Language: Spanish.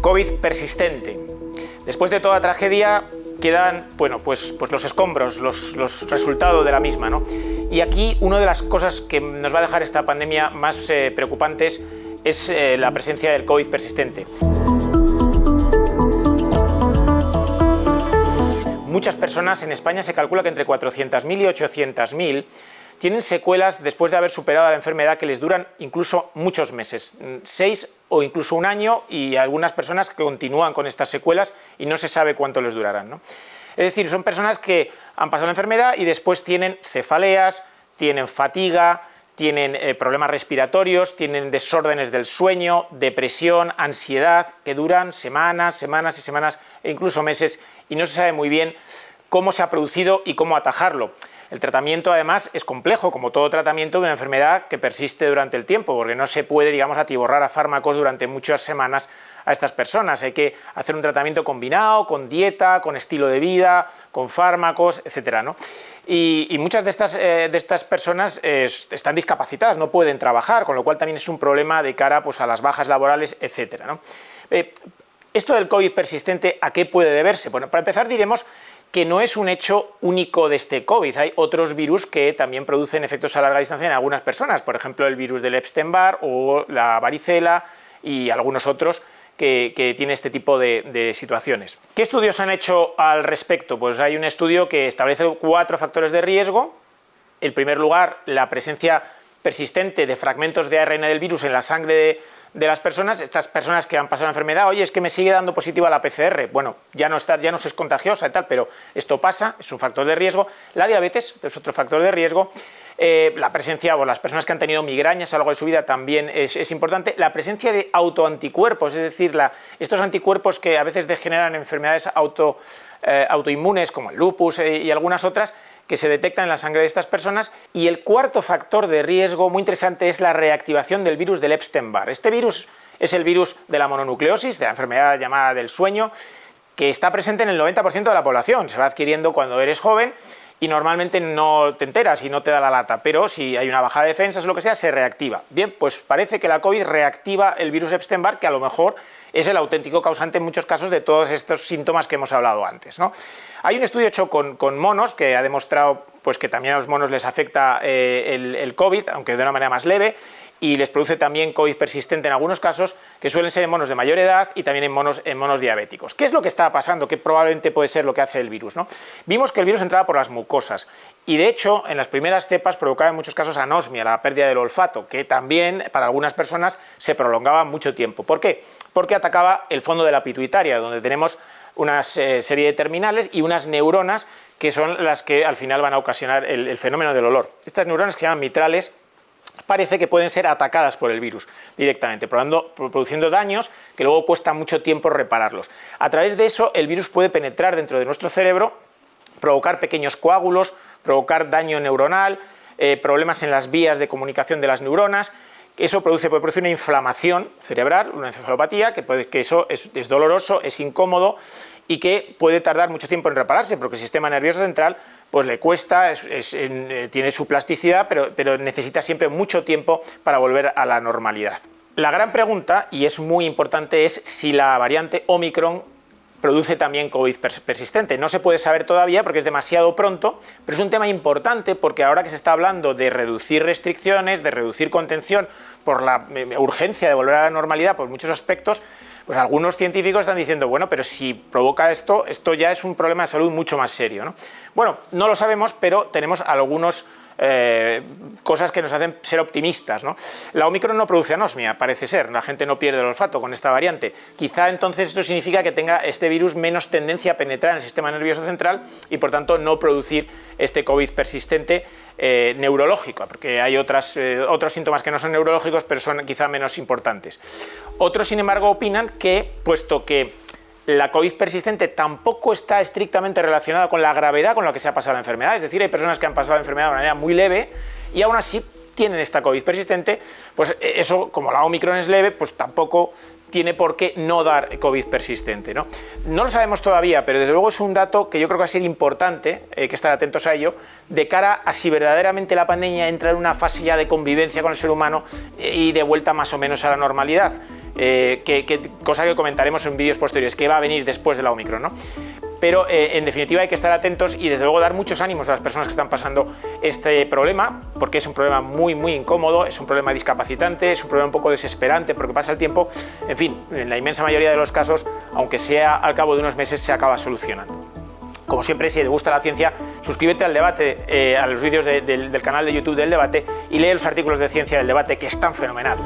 COVID persistente. Después de toda tragedia quedan, bueno, pues los escombros, los resultados de la misma, ¿no? Y aquí una de las cosas que nos va a dejar esta pandemia más preocupantes es la presencia del COVID persistente. Muchas personas en España, se calcula que entre 400.000 y 800.000 tienen secuelas después de haber superado la enfermedad que les duran incluso muchos meses, 6 o incluso un año, y algunas personas que continúan con estas secuelas y no se sabe cuánto les durarán, ¿no? Es decir, son personas que han pasado la enfermedad y después tienen cefaleas, tienen fatiga, tienen problemas respiratorios, tienen desórdenes del sueño, depresión, ansiedad, que duran semanas, semanas y semanas e incluso meses, y no se sabe muy bien cómo se ha producido y cómo atajarlo. El tratamiento, además, es complejo, como todo tratamiento de una enfermedad que persiste durante el tiempo, porque no se puede, digamos, atiborrar a fármacos durante muchas semanas a estas personas. Hay que hacer un tratamiento combinado, con dieta, con estilo de vida, con fármacos, etcétera, ¿no? Y muchas de estas personas están discapacitadas, no pueden trabajar, con lo cual también es un problema de cara, pues, a las bajas laborales, etcétera, ¿no? Esto del COVID persistente, ¿a qué puede deberse? Bueno, para empezar diremos que no es un hecho único de este COVID. Hay otros virus que también producen efectos a larga distancia en algunas personas, por ejemplo el virus del Epstein-Barr o la varicela y algunos otros que tienen este tipo de situaciones. ¿Qué estudios han hecho al respecto? Pues hay un estudio que establece 4 factores de riesgo. En primer lugar, la presencia persistente de fragmentos de ARN del virus en la sangre de las personas. Estas personas que han pasado la enfermedad, oye, es que me sigue dando positiva la PCR, bueno, ya no es contagiosa y tal, pero esto pasa, es un factor de riesgo. La diabetes es otro factor de riesgo. La presencia, o las personas que han tenido migrañas a lo largo de su vida también es importante. La presencia de autoanticuerpos, es decir, estos anticuerpos que a veces degeneran en enfermedades autoinmunes como el lupus y algunas otras, que se detectan en la sangre de estas personas. Y el cuarto factor de riesgo muy interesante es la reactivación del virus del Epstein-Barr. Este virus es el virus de la mononucleosis, de la enfermedad llamada del sueño, que está presente en el 90% de la población. Se va adquiriendo cuando eres joven y normalmente no te enteras y no te da la lata, pero si hay una baja de defensas o lo que sea, se reactiva. Bien, pues parece que la COVID reactiva el virus Epstein-Barr, que a lo mejor es el auténtico causante en muchos casos de todos estos síntomas que hemos hablado antes, ¿no? Hay un estudio hecho con monos que ha demostrado, pues, que también a los monos les afecta el COVID, aunque de una manera más leve, y les produce también COVID persistente en algunos casos, que suelen ser en monos de mayor edad y también en monos diabéticos. ¿Qué es lo que está pasando? ¿Qué probablemente puede ser lo que hace el virus, ¿no? Vimos que el virus entraba por las mucosas y, de hecho, en las primeras cepas provocaba en muchos casos anosmia, la pérdida del olfato, que también para algunas personas se prolongaba mucho tiempo. ¿Por qué? Porque atacaba el fondo de la pituitaria, donde tenemos una serie de terminales y unas neuronas que son las que al final van a ocasionar el fenómeno del olor. Estas neuronas, que se llaman mitrales, parece que pueden ser atacadas por el virus directamente, produciendo daños que luego cuesta mucho tiempo repararlos. A través de eso, el virus puede penetrar dentro de nuestro cerebro, provocar pequeños coágulos, provocar daño neuronal, problemas en las vías de comunicación de las neuronas. Eso puede producir una inflamación cerebral, una encefalopatía, que eso es doloroso, es incómodo y que puede tardar mucho tiempo en repararse, porque el sistema nervioso central pues le cuesta, tiene su plasticidad, pero necesita siempre mucho tiempo para volver a la normalidad. La gran pregunta, y es muy importante, es si la variante Omicron produce también COVID persistente. No se puede saber todavía porque es demasiado pronto, pero es un tema importante porque ahora que se está hablando de reducir restricciones, de reducir contención por la urgencia de volver a la normalidad por muchos aspectos, pues algunos científicos están diciendo, bueno, pero si provoca esto ya es un problema de salud mucho más serio, ¿no? Bueno, no lo sabemos, pero tenemos algunos cosas que nos hacen ser optimistas, ¿no? La Omicron no produce anosmia, parece ser, la gente no pierde el olfato con esta variante. Quizá entonces esto significa que tenga este virus menos tendencia a penetrar en el sistema nervioso central y por tanto no producir este COVID persistente neurológico, porque hay otros síntomas que no son neurológicos, pero son quizá menos importantes. Otros, sin embargo, opinan que, puesto que la COVID persistente tampoco está estrictamente relacionada con la gravedad con la que se ha pasado la enfermedad, es decir, hay personas que han pasado la enfermedad de una manera muy leve y aún así tienen esta COVID persistente, pues eso, como la Omicron es leve, pues tampoco tiene por qué no dar COVID persistente, ¿no? No lo sabemos todavía, pero desde luego es un dato que yo creo que va a ser importante, que estar atentos a ello, de cara a si verdaderamente la pandemia entra en una fase ya de convivencia con el ser humano y de vuelta más o menos a la normalidad, cosa que comentaremos en vídeos posteriores, que va a venir después de la Omicron, ¿no? Pero en definitiva hay que estar atentos y desde luego dar muchos ánimos a las personas que están pasando este problema, porque es un problema muy incómodo, es un problema discapacitante, es un problema un poco desesperante porque pasa el tiempo, en fin, en la inmensa mayoría de los casos, aunque sea al cabo de unos meses, se acaba solucionando. Como siempre, si te gusta la ciencia, suscríbete al debate, a los vídeos del canal de YouTube del debate y lee los artículos de Ciencia del Debate, que están fenomenal.